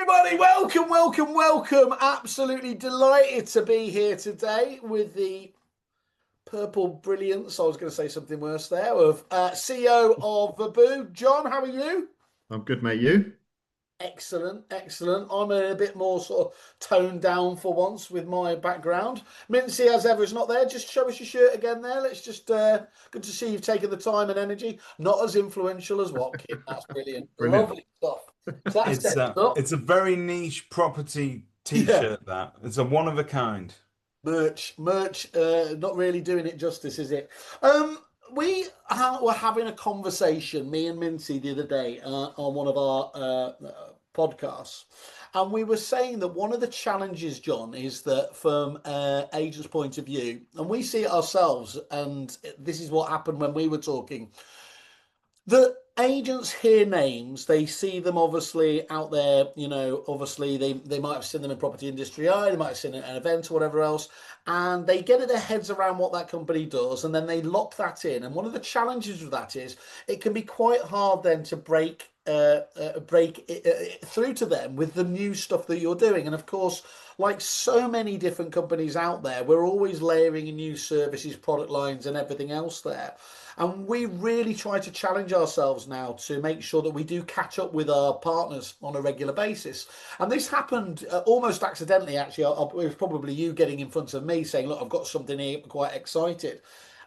everybody, welcome. Absolutely delighted to be here today with the purple brilliance. I was going to say something worse there, of CEO of Vaboo. John, how are you? I'm good, mate. You? Excellent. I'm a bit more sort of toned down for once with my background. Mincy, as ever, is not there. Just show us your shirt again there. Let's just, good to see you've taken the time and energy. Not as influential as Watkin. That's brilliant. Brilliant. Lovely stuff. So that It's sets us a up. it's a very niche property Yeah. t-shirt that. It's a one of a kind. Merch, not really doing it justice, is it? Were having a conversation, me and Mincy, the other day on one of our podcasts, and we were saying that one of the challenges, John, is that from agents' point of view, and we see it ourselves, and this is what happened when we were talking. The agents hear names, they see them obviously out there, obviously they might have seen them in property industry, they might have seen it at an event or whatever else, and they get their heads around what that company does, and then they lock that in. And one of the challenges with that is it can be quite hard then to break through to them with the new stuff that you're doing. And of course, like so many different companies out there, we're always layering in new services, product lines, and everything else there. And we really try to challenge ourselves now to make sure that we do catch up with our partners on a regular basis. And this happened almost accidentally, actually. It was probably you getting in front of me saying, look, I've got something here, I'm quite excited.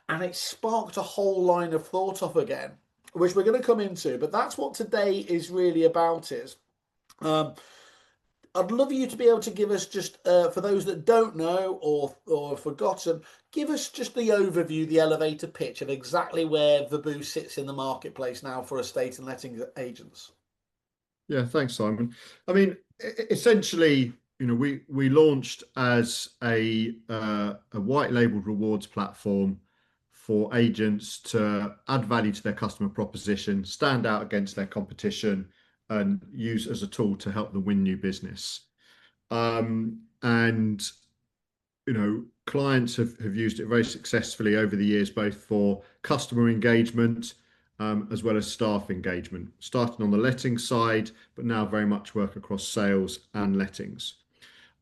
And it sparked a whole line of thought off again, which we're going to come into. But that's what today is really about is. Um, I'd love you to be able to give us just, for those that don't know or have forgotten, give us just the overview, the elevator pitch of exactly where Vaboo sits in the marketplace now for estate and letting agents. Yeah, thanks, Simon. I mean, essentially, we launched as a white labeled rewards platform for agents to add value to their customer proposition, stand out against their competition, and use as a tool to help them win new business. And clients have used it very successfully over the years, both for customer engagement as well as staff engagement, starting on the letting side, but now very much work across sales and lettings.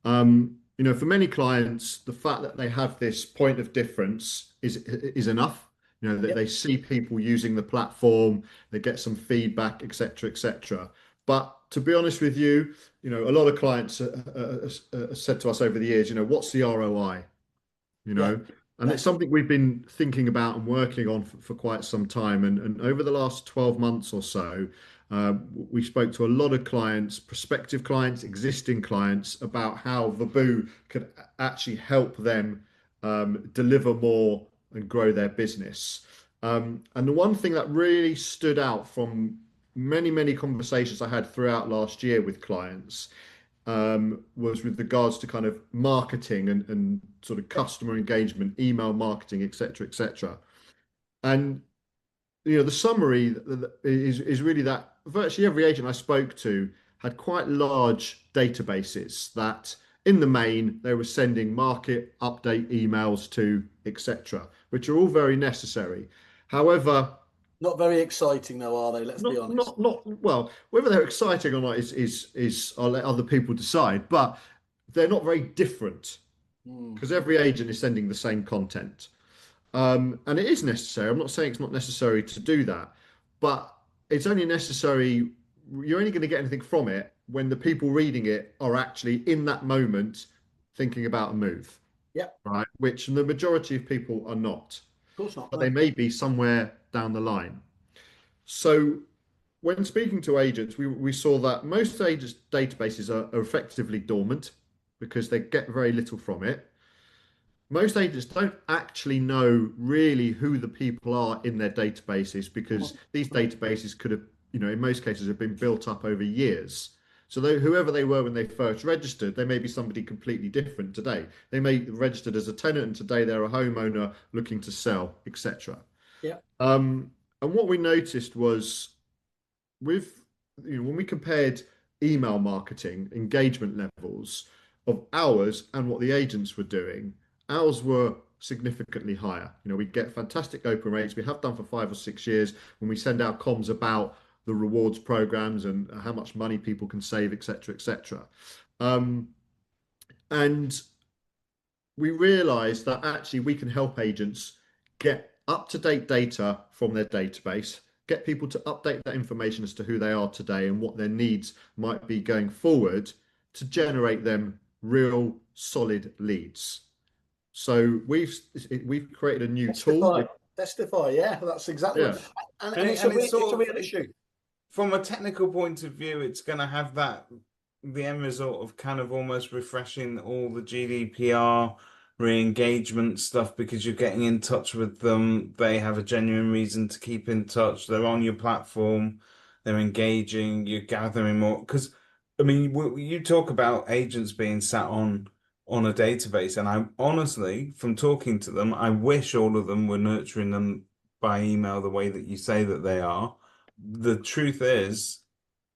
For many clients, the fact that they have this point of difference is enough. That they see people using the platform, they get some feedback, etc., etc. But to be honest with you, a lot of clients said to us over the years, what's the ROI? Yeah. And it's something we've been thinking about and working on for quite some time. And over the last 12 months or so, we spoke to a lot of clients, prospective clients, existing clients, about how Vaboo could actually help them deliver more and grow their business. And the one thing that really stood out from many conversations I had throughout last year with clients was with regards to kind of marketing and sort of customer engagement, email marketing, etc., etc. And the summary is really that virtually every agent I spoke to had quite large databases that, in the main, they were sending market update emails to, etc., which are all very necessary. However, Not very exciting though, are they? Let's be honest. not well, whether they're exciting or not is I'll let other people decide, but they're not very different because every agent is sending the same content. And it is necessary. I'm not saying it's not necessary to do that, but it's only necessary. You're only going to get anything from it when the people reading it are actually in that moment thinking about a move, Yeah, right? Which the majority of people are not, of course not. but No. they may be somewhere down the line. So when speaking to agents, we saw that most agents' databases are effectively dormant because they get very little from it. Most agents don't actually know really who the people are in their databases because these databases could have, in most cases, have been built up over years. So whoever they were when they first registered, they may be somebody completely different today. They may have registered as a tenant and today they're a homeowner looking to sell, etc. Yeah. And what we noticed was with when we compared email marketing engagement levels of ours and what the agents were doing, ours were significantly higher. We get fantastic open rates. We have done for 5 or 6 years when we send out comms about the rewards programs and how much money people can save, etc., etc. And we realized that actually we can help agents get up-to-date data from their database, get people to update that information as to who they are today and what their needs might be going forward to generate them real solid leads. So we've created a new tool. Testify, yeah, that's exactly Yeah. right. And it's a real issue. From a technical point of view, it's going to have the end result of kind of almost refreshing all the GDPR re-engagement stuff because you're getting in touch with them. They have a genuine reason to keep in touch. They're on your platform. They're engaging. You're gathering more. Because, I mean, you talk about agents being sat on a database, and I honestly, from talking to them, I wish all of them were nurturing them by email the way that you say that they are. The truth is,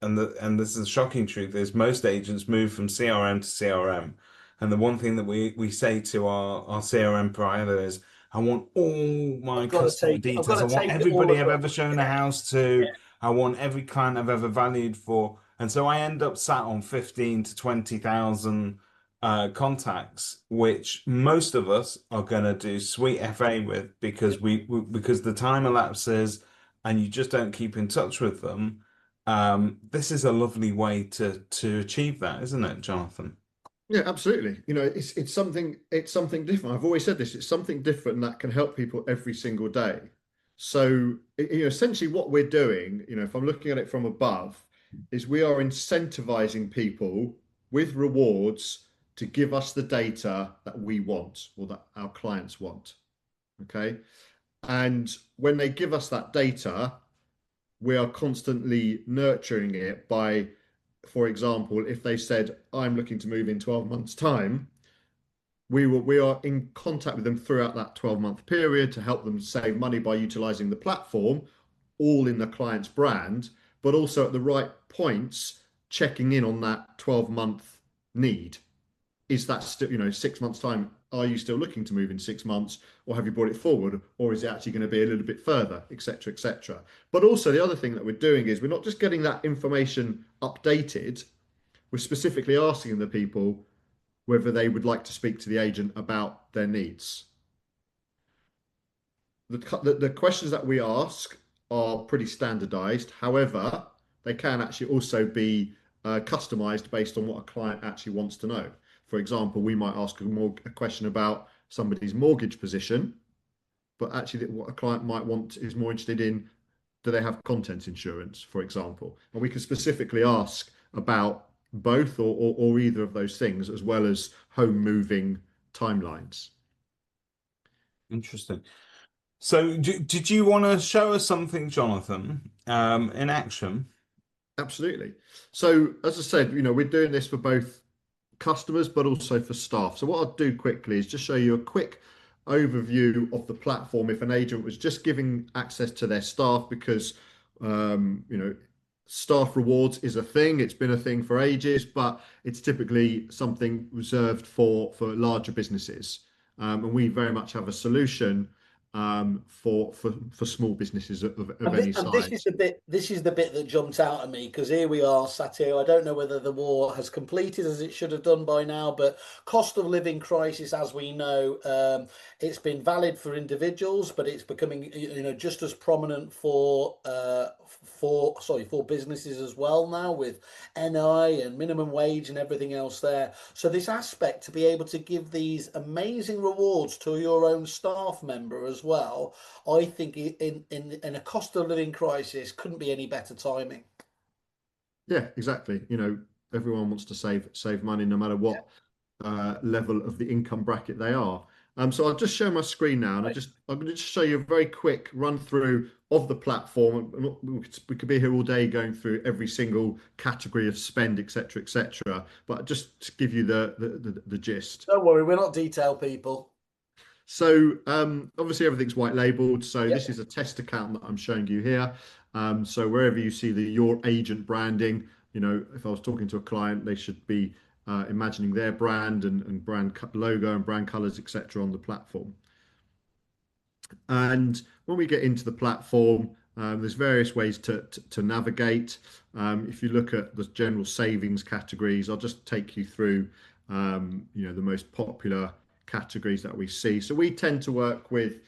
and this is a shocking truth, is most agents move from CRM to CRM. And the one thing that we say to our CRM provider is, I want all my customer details. I want everybody I've ever shown a house to. I want every client I've ever valued for. And so I end up sat on 15 to 20,000 contacts, which most of us are going to do sweet FA with because because the time elapses and you just don't keep in touch with them. This is a lovely way to achieve that, isn't it, Jonathan? Yeah, absolutely. It's something different. I've always said this. It's something different that can help people every single day. So, essentially what we're doing, if I'm looking at it from above, is we are incentivizing people with rewards to give us the data that we want or that our clients want. Okay. And when they give us that data, we are constantly nurturing it by, for example, if they said, I'm looking to move in 12 months' time, we are in contact with them throughout that 12-month period to help them save money by utilizing the platform, all in the client's brand, but also at the right points, checking in on that 12-month need. Is that still, 6 months' time? Are you still looking to move in 6 months, or have you brought it forward, or is it actually going to be a little bit further, etc., etc.? But also the other thing that we're doing is we're not just getting that information updated, we're specifically asking the people whether they would like to speak to the agent about their needs. The questions that we ask are pretty standardized. However, they can actually also be customized based on what a client actually wants to know. For example, we might ask a question about somebody's mortgage position, but actually what a client might want is more interested in, do they have contents insurance, for example? And we can specifically ask about both or either of those things, as well as home moving timelines. Interesting. So did you want to show us something, Jonathan, in action? Absolutely. So as I said, we're doing this for both customers, but also for staff. So what I'll do quickly is just show you a quick overview of the platform if an agent was just giving access to their staff, because staff rewards is a thing. It's been a thing for ages, but it's typically something reserved for larger businesses. And we very much have a solution for small businesses of any size. This is the bit that jumped out at me, because here we are sat here. I don't know whether the war has completed as it should have done by now, but cost of living crisis, as we know, it's been valid for individuals, but it's becoming just as prominent for businesses as well now, with NI and minimum wage and everything else there. So this aspect to be able to give these amazing rewards to your own staff member as well, I think in a cost of living crisis couldn't be any better timing. Yeah, exactly. Everyone wants to save money no matter what level of the income bracket they are. So I'll just share my screen now, and I'm going to just show you a very quick run through of the platform. We could be here all day going through every single category of spend, etc., etc. But just to give you the gist. Don't worry, we're not detail people. So obviously everything's white labeled. So this is a test account that I'm showing you here. So wherever you see your agent branding, if I was talking to a client, they should be imagining their brand and brand logo and brand colors, etc., on the platform. And when we get into the platform, There's various ways to navigate. If you look at the general savings categories, I'll just take you through the most popular categories that we see. So we tend to work with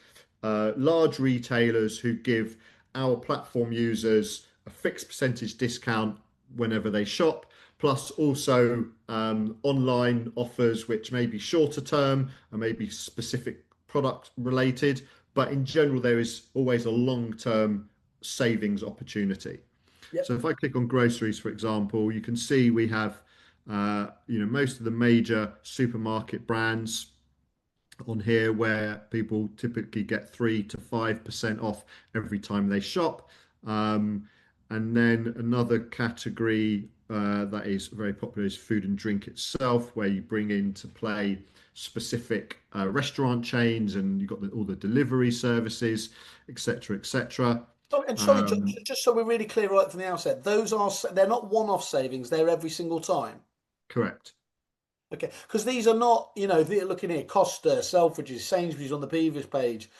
large retailers who give our platform users a fixed percentage discount whenever they shop, plus also online offers which may be shorter term and maybe specific product related, but in general there is always a long-term savings opportunity. Yep. So if I click on groceries, for example, you can see we have most of the major supermarket brands on here where people typically get 3 to 5% off every time they shop. And then another category that is very popular is food and drink itself, where you bring into play specific restaurant chains, and you've got all the delivery services, etc., etc. And sorry, just so we're really clear right from the outset, they're not one-off savings; they're every single time. Correct. Okay, because these are not, looking here, Costa, Selfridges, Sainsbury's on the previous page.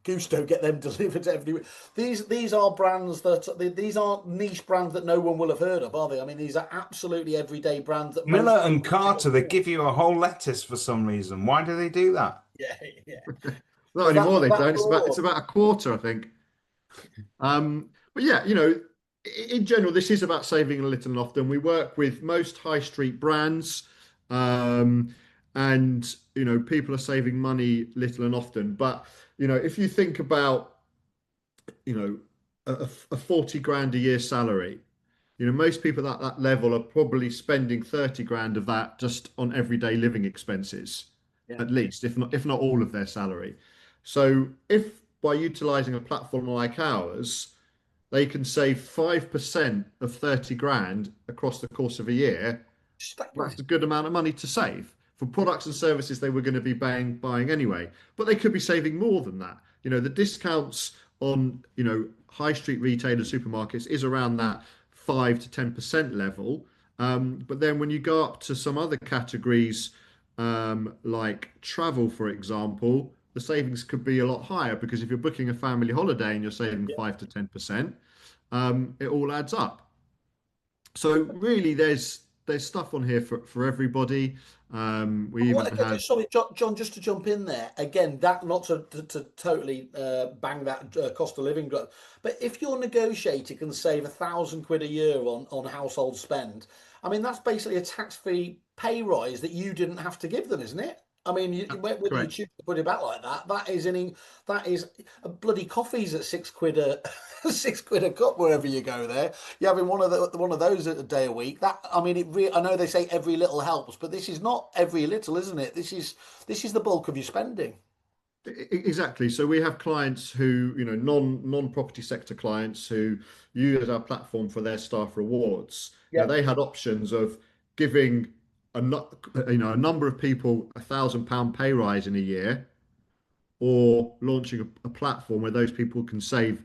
Gusto, get them delivered everywhere. These are brands these aren't niche brands that no one will have heard of, are they? I mean, these are absolutely everyday brands that Miller and Carter, they give you a whole lettuce for some reason. Why do they do that? Yeah. Not anymore, they don't. It's about a quarter, I think. But yeah, in general, this is about saving a little and often. We work with most high street brands, and people are saving money little and often. But if you think about a 40 grand a year salary, most people at that level are probably spending 30 grand of that just on everyday living expenses, at least, if not all of their salary. So if by utilizing a platform like ours, they can save 5% of 30 grand across the course of a year, that's a good amount of money to save for products and services they were going to be buying anyway. But they could be saving more than that. The discounts on, high street retailers, supermarkets is around that 5 to 10% level. But then when you go up to some other categories, like travel, for example, the savings could be a lot higher, because if you're booking a family holiday and you're saving 5 to 10%, it all adds up. So really, there's stuff on here for everybody. Sorry, John, just to jump in there again, that not to totally bang that cost of living growth, but if you're negotiating and save £1,000 a year on household spend, I mean that's basically a tax-free pay rise that you didn't have to give them, isn't it? I mean, whether you choose to put it back like that, that is a bloody coffee's at £6 £6 a cup wherever you go there. You're having one of those a day a week. I know they say every little helps, but this is not every little, isn't it? This is the bulk of your spending. Exactly. So we have clients who, non-property sector clients who use our platform for their staff rewards. Yeah. They had options of giving a number of people £1,000 pay rise in a year, or launching a platform where those people can save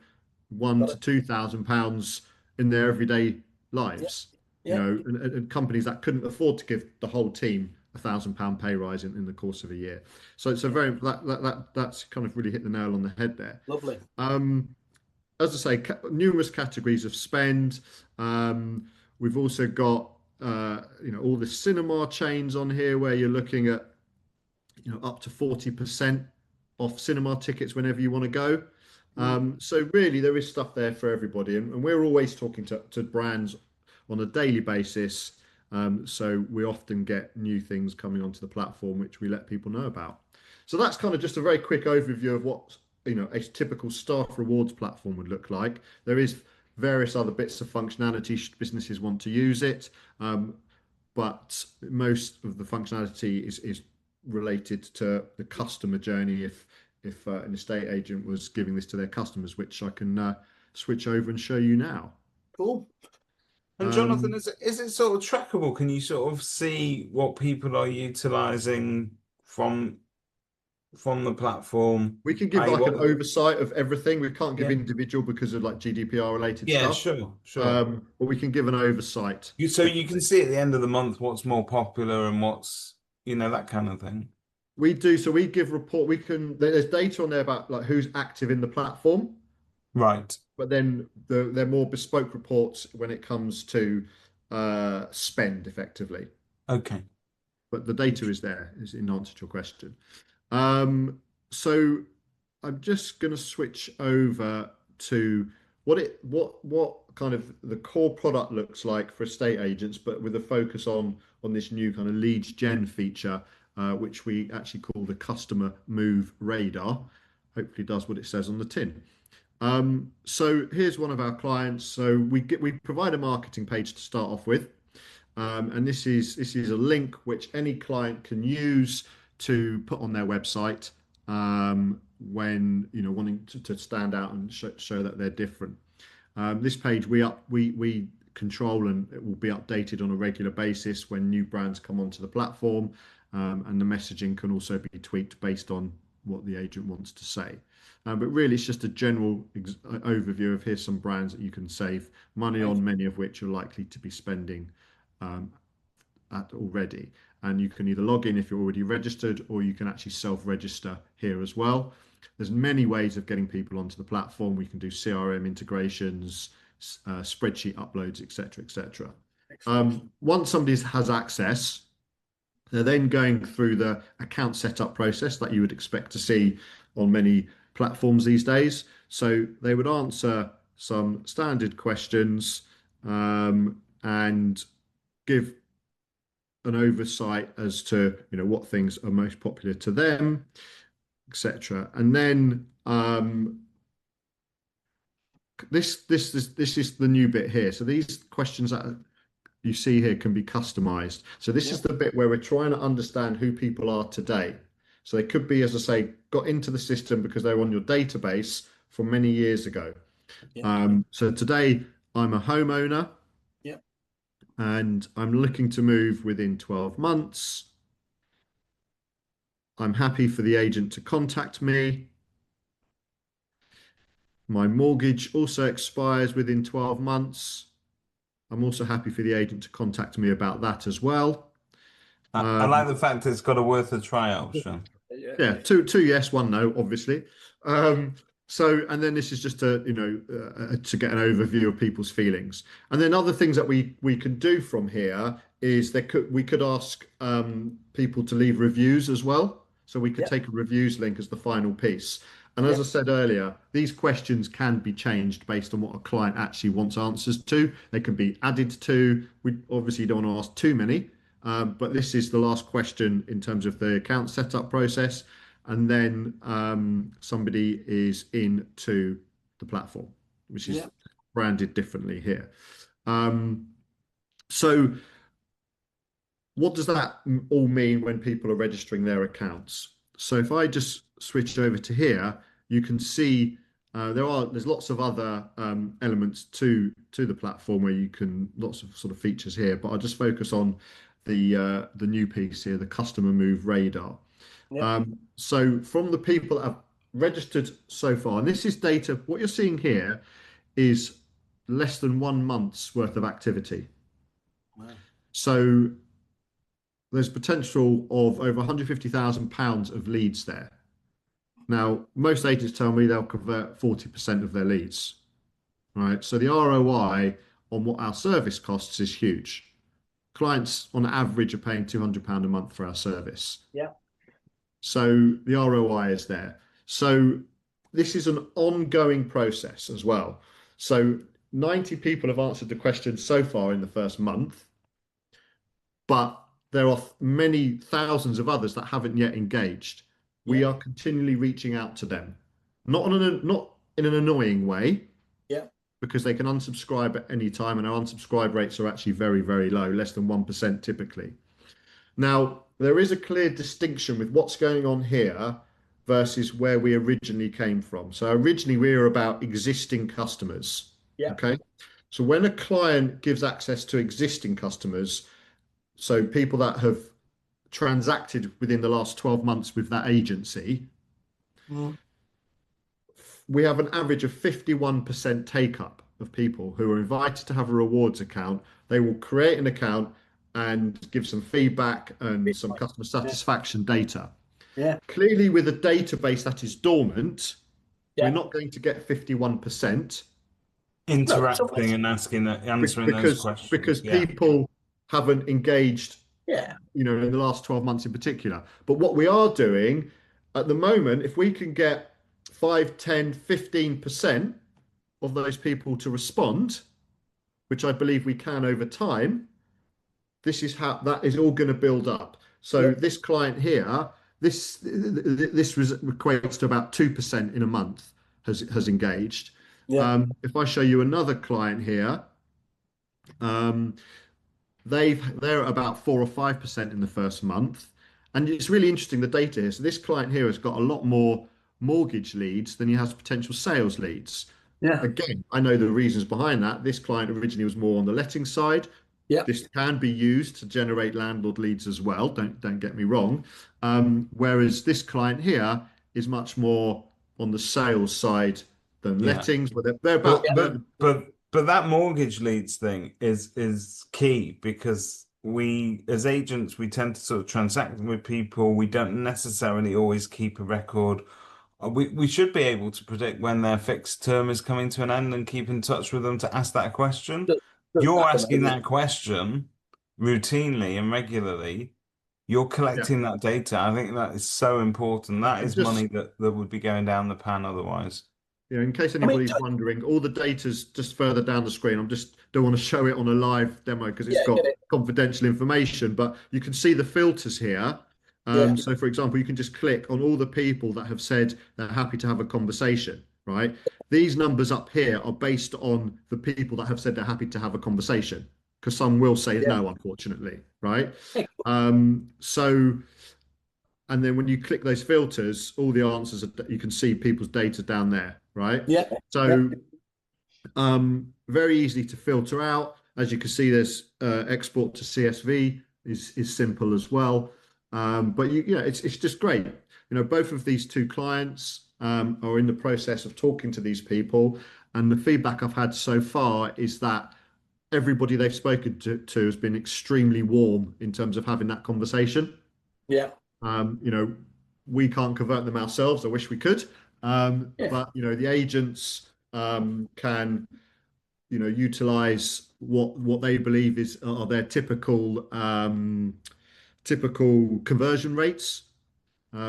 £1,000 to £2,000 in their everyday lives. And companies that couldn't afford to give the whole team £1,000 pay rise in the course of a year. So it's that's kind of really hit the nail on the head there. Lovely. As I say, numerous categories of spend. We've also got all the cinema chains on here, where you're looking at up to 40% off cinema tickets whenever you want to go. So really there is stuff there for everybody, and we're always talking to brands on a daily basis. So we often get new things coming onto the platform, which we let people know about. So that's kind of just a very quick overview of what a typical staff rewards platform would look like. There is various other bits of functionality should businesses want to use it, but most of the functionality is related to the customer journey. If an estate agent was giving this to their customers, which I can switch over and show you now. Cool. And Jonathan, is it sort of trackable? Can you sort of see what people are utilizing from the platform? We can give an oversight of everything. We can't give individual because of like GDPR related stuff. Yeah, sure. But we can give an oversight. So you can see at the end of the month what's more popular and what's, that kind of thing. We do. So we give report. There's data on there about like who's active in the platform. Right. But then they're more bespoke reports when it comes to spend effectively. Okay. But the data is there, is in answer to your question. So I'm just going to switch over to what kind of the core product looks like for estate agents, but with a focus on this new kind of leads gen feature, which we actually call the customer move radar. Hopefully does what it says on the tin. So here's one of our clients. So we provide a marketing page to start off with. And this is a link which any client can use to put on their website when wanting to stand out and show that they're different. This page we control, and it will be updated on a regular basis when new brands come onto the platform, and the messaging can also be tweaked based on what the agent wants to say. But really, it's just a general overview of here's some brands that you can save money on, many of which are likely to be spending at already. And you can either log in if you're already registered, or you can actually self-register here as well. There's many ways of getting people onto the platform. We can do CRM integrations, spreadsheet uploads, etc., etc. Once somebody has access, they're then going through the account setup process that you would expect to see on many platforms these days. So they would answer some standard questions and give an oversight as to what things are most popular to them, etc. And then this is the new bit here. So these questions that you see here can be customized. So this is the bit where we're trying to understand who people are today. So they could be, as I say, got into the system because they're on your database from many years ago. So today I'm a homeowner. And I'm looking to move within 12 months. I'm happy for the agent to contact me. My mortgage also expires within 12 months. I'm also happy for the agent to contact me about that as well. I like the fact it's got a worth a try option. Yeah, two yes, one no, obviously. So, and then this is just to get an overview of people's feelings. And then other things that we can do from here is we could ask people to leave reviews as well. So we could take a reviews link as the final piece. And as I said earlier, these questions can be changed based on what a client actually wants answers to. They can be added to. We obviously don't want to ask too many, but this is the last question in terms of the account setup process. And then somebody is into the platform, which is branded differently here. So what does that all mean when people are registering their accounts? So if I just switch over to here, you can see there's lots of other elements to the platform where you can lots of sort of features here, but I'll just focus on the new piece here, the customer move radar. So from the people that have registered so far, and this is data, what you're seeing here is less than 1 month's worth of activity. So there's potential of over £150,000 of leads there. Now, most agents tell me they'll convert 40% of their leads, right? So the ROI on what our service costs is huge. Clients on average are paying £200 a month for our service. So the ROI is there. So this is an ongoing process as well. So 90 people have answered the question so far in the first month, but there are many thousands of others that haven't yet engaged. We are continually reaching out to them, not in an annoying way, because they can unsubscribe at any time, and our unsubscribe rates are actually very, very low, less than 1% typically. Now, there is a clear distinction with what's going on here versus where we originally came from. So originally we were about existing customers. Okay. So when a client gives access to existing customers, so people that have transacted within the last 12 months with that agency, we have an average of 51% take up of people who are invited to have a rewards account. They will create an account and give some feedback and some customer satisfaction data. Clearly with a database that is dormant, we're not going to get 51%. No, Interacting and answering those questions. Because people haven't engaged, yeah, in the last 12 months in particular. But what we are doing at the moment, if we can get 5, 10, 15% of those people to respond, which I believe we can over time, this is how that is all going to build up. So this client here, this equates to about 2% in a month has engaged. If I show you another client here, they're at about 4 or 5% in the first month, and it's really interesting the data here. So this client here has got a lot more mortgage leads than he has potential sales leads. Again, I know the reasons behind that. This client originally was more on the letting side. This can be used to generate landlord leads as well. Don't get me wrong. Whereas this client here is much more on the sales side than lettings, but they're about. But that mortgage leads thing is key, because we, as agents, we tend to sort of transact with people. We don't necessarily always keep a record. We should be able to predict when their fixed term is coming to an end and keep in touch with them to ask that question. You're asking that question routinely and regularly. You're collecting that data. I think that is so important. That is money that would be going down the pan otherwise. In case anybody's wondering, all the data's just further down the screen. Don't want to show it on a live demo because it's got confidential information, but you can see the filters here. So for example, you can just click on all the people that have said they're happy to have a conversation, right? These numbers up here are based on the people that have said they're happy to have a conversation, because some will say no, unfortunately, right? And then when you click those filters, all the answers you can see people's data down there, right? So very easy to filter out. As you can see, there's export to CSV is simple as well. But it's just great. Both of these two clients are in the process of talking to these people, and the feedback I've had so far is that everybody they've spoken to has been extremely warm in terms of having that conversation. We can't convert them ourselves. I wish we could. But the agents can utilize what they believe are their typical conversion rates.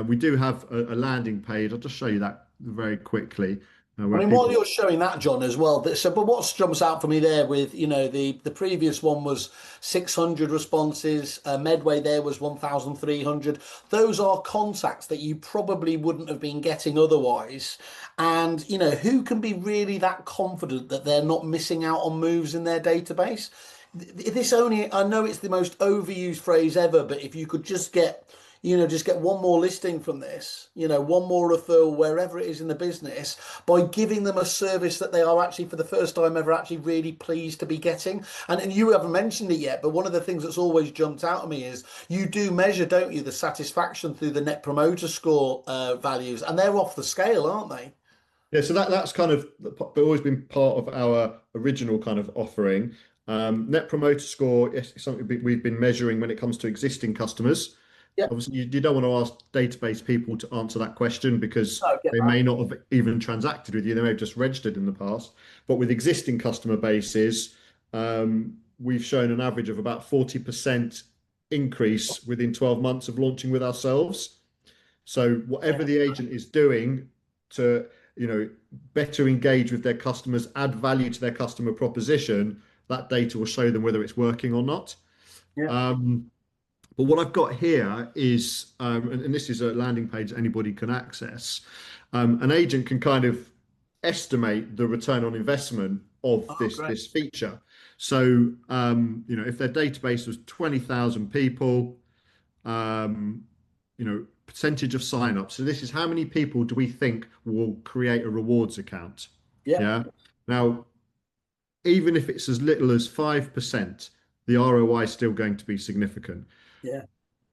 We do have a landing page. I'll just show you that very quickly. While you're showing that, John, as well. But what jumps out for me there with, the previous one was 600 responses. Medway there was 1,300. Those are contacts that you probably wouldn't have been getting otherwise. And, who can be really that confident that they're not missing out on moves in their database? I know it's the most overused phrase ever, but if you could just get one more listing from this, one more referral wherever it is in the business, by giving them a service that they are actually for the first time ever actually really pleased to be getting. And you haven't mentioned it yet, but one of the things that's always jumped out at me is you do measure, don't you, the satisfaction through the Net Promoter Score values, and they're off the scale, aren't they? Yeah, so that's kind of always been part of our original kind of offering. Net Promoter Score is something we've been measuring when it comes to existing customers. Obviously, you don't want to ask database people to answer that question because they may not have even transacted with you. They may have just registered in the past. But with existing customer bases, we've shown an average of about 40% increase within 12 months of launching with ourselves. So whatever the agent is doing to, better engage with their customers, add value to their customer proposition, that data will show them whether it's working or not. But what I've got here is, and this is a landing page anybody can access, an agent can kind of estimate the return on investment of this feature. So, if their database was 20,000 people, percentage of sign-ups. So this is how many people do we think will create a rewards account? Now, even if it's as little as 5%, the ROI is still going to be significant.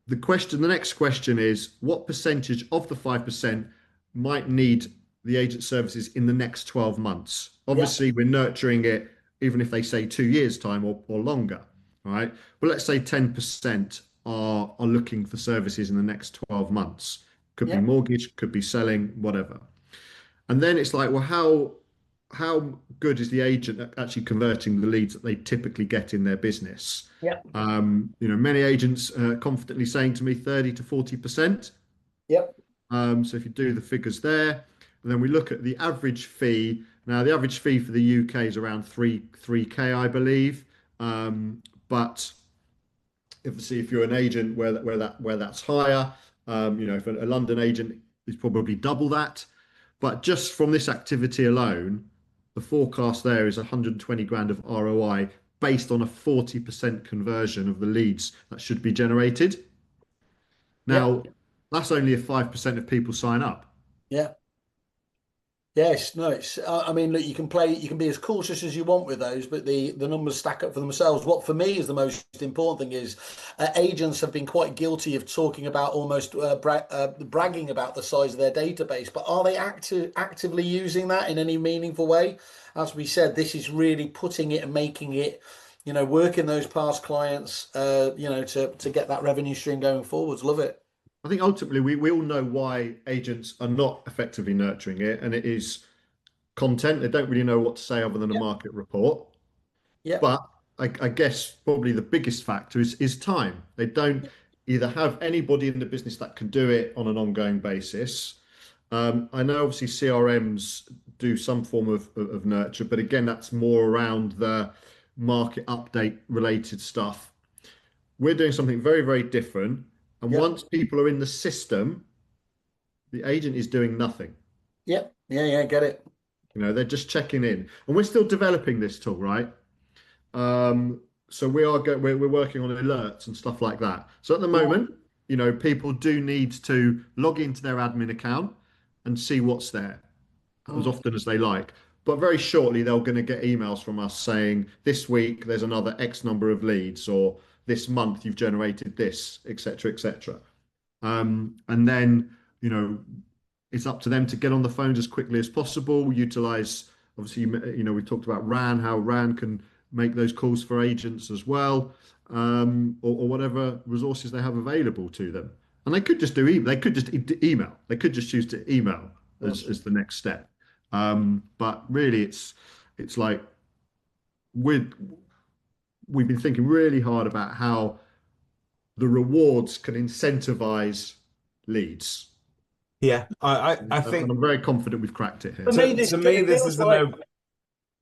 The next question is, what percentage of the 5% might need the agent services in the next 12 months? Obviously, we're nurturing it, even if they say 2 years' time or longer, right? But let's say 10% are looking for services in the next 12 months. Could be mortgage, could be selling, whatever. And then it's like, well, how good is the agent at actually converting the leads that they typically get in their business? Yeah. Many agents confidently saying to me 30 to 40%. Yep. So if you do the figures there, and then we look at the average fee. Now, the average fee for the UK is around 3K, I believe. But if you're an agent where that's higher, if a London agent is probably double that. But just from this activity alone, the forecast there is 120 grand of ROI based on a 40% conversion of the leads that should be generated. Now, that's only if 5% of people sign up. Yeah. Yes, no, it's. I mean, look, you can be as cautious as you want with those, but the numbers stack up for themselves. What for me is the most important thing is agents have been quite guilty of talking about almost bragging about the size of their database, but are they actively using that in any meaningful way? As we said, this is really putting it and making it, working those past clients, to get that revenue stream going forwards. Love it. I think ultimately we all know why agents are not effectively nurturing it, and it is content. They don't really know what to say other than a Yeah. market report. Yeah. But I guess probably the biggest factor is time. They don't either have anybody in the business that can do it on an ongoing basis. I know obviously CRMs do some form of nurture, but again, that's more around the market update related stuff. We're doing something very, very different. And Yeah. once people are in the system, the agent is doing nothing. Yeah. Yeah. Get it. They're just checking in. And we're still developing this tool, right? So we're working on alerts and stuff like that. So at the moment, people do need to log into their admin account and see what's there as often as they like. But very shortly, they're going to get emails from us saying, this week there's another X number of leads, or this month you've generated this, etc., etc. And then, it's up to them to get on the phones as quickly as possible, utilize, obviously, we talked about RAN, how RAN can make those calls for agents as well, or whatever resources they have available to them. And they could just they could just email. They could just choose to email as the next step. But really, it's like we've been thinking really hard about how the rewards can incentivize leads. Yeah, I think, and I'm very confident we've cracked it here. to me, this is the no.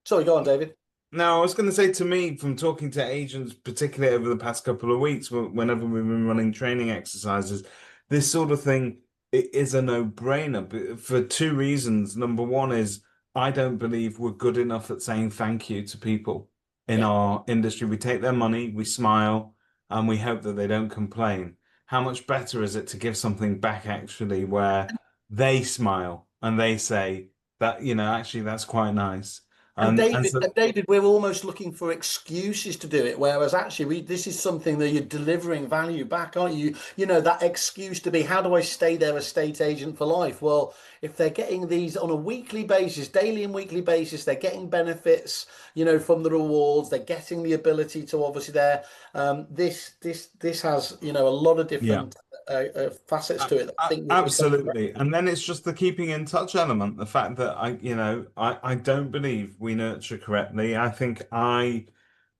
Sorry, go on, David. No, I was going to say, to me, from talking to agents, particularly over the past couple of weeks, whenever we've been running training exercises, this sort of thing, it is a no-brainer for two reasons. Number one is I don't believe we're good enough at saying thank you to people in our industry. We take their money, we smile, and we hope that they don't complain. How much better is it to give something back, actually, where they smile and they say that, actually, that's quite nice. And So, David, we're almost looking for excuses to do it, whereas actually this is something that you're delivering value back, aren't you? That excuse to be, how do I stay their estate agent for life? Well, if they're getting these on a weekly basis, daily and weekly basis, they're getting benefits, from the rewards, they're getting the ability to obviously this has, a lot of different facets to it. I think absolutely. And then it's just the keeping in touch element, the fact that I don't believe we nurture correctly. I think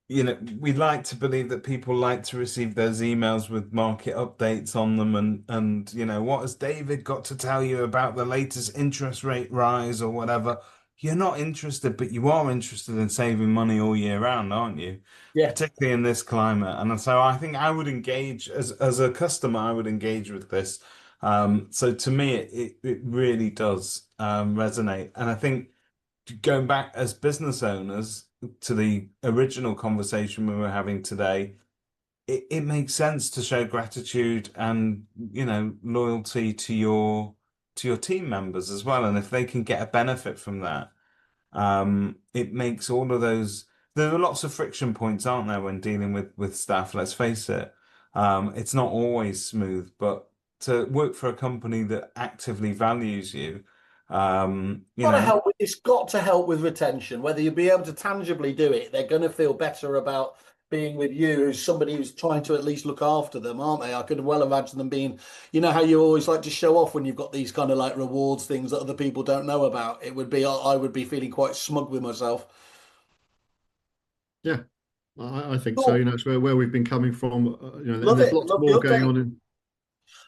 we'd like to believe that people like to receive those emails with market updates on them, and what has David got to tell you about the latest interest rate rise or whatever. You're not interested, but you are interested in saving money all year round, aren't you? Yeah. Particularly in this climate. And so I think I would engage as a customer, I would engage with this. So to me, it really does resonate. And I think going back as business owners to the original conversation we were having today, it makes sense to show gratitude and loyalty to your team members as well. And if they can get a benefit from that, it makes all of those. There are lots of friction points, aren't there, when dealing with staff? Let's face it. It's not always smooth, but to work for a company that actively values you, it's got to help with retention. Whether you be able to tangibly do it, they're going to feel better about being with you, who's somebody who's trying to at least look after them, aren't they? I could well imagine them being, you know, how you always like to show off when you've got these kind of like rewards things that other people don't know about. It would be, I would be feeling quite smug with myself. Yeah, I think so. Cool. You know, it's where we've been coming from. You know, and Love there's it. lots Love the more going update. on in.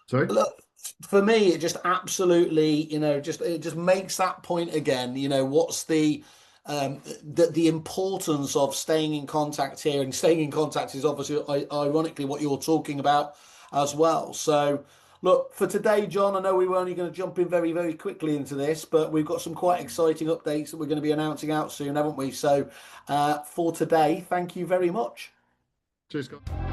Sorry. Look, for me, it just absolutely, you know, just it just makes that point again. You know, what's the importance of staying in contact here, and staying in contact is obviously ironically what you're talking about as well. So, look, for today, John, I know we were only going to jump in very, very quickly into this, but we've got some quite exciting updates that we're going to be announcing out soon, haven't we? So, for today, thank you very much. Cheers, guys.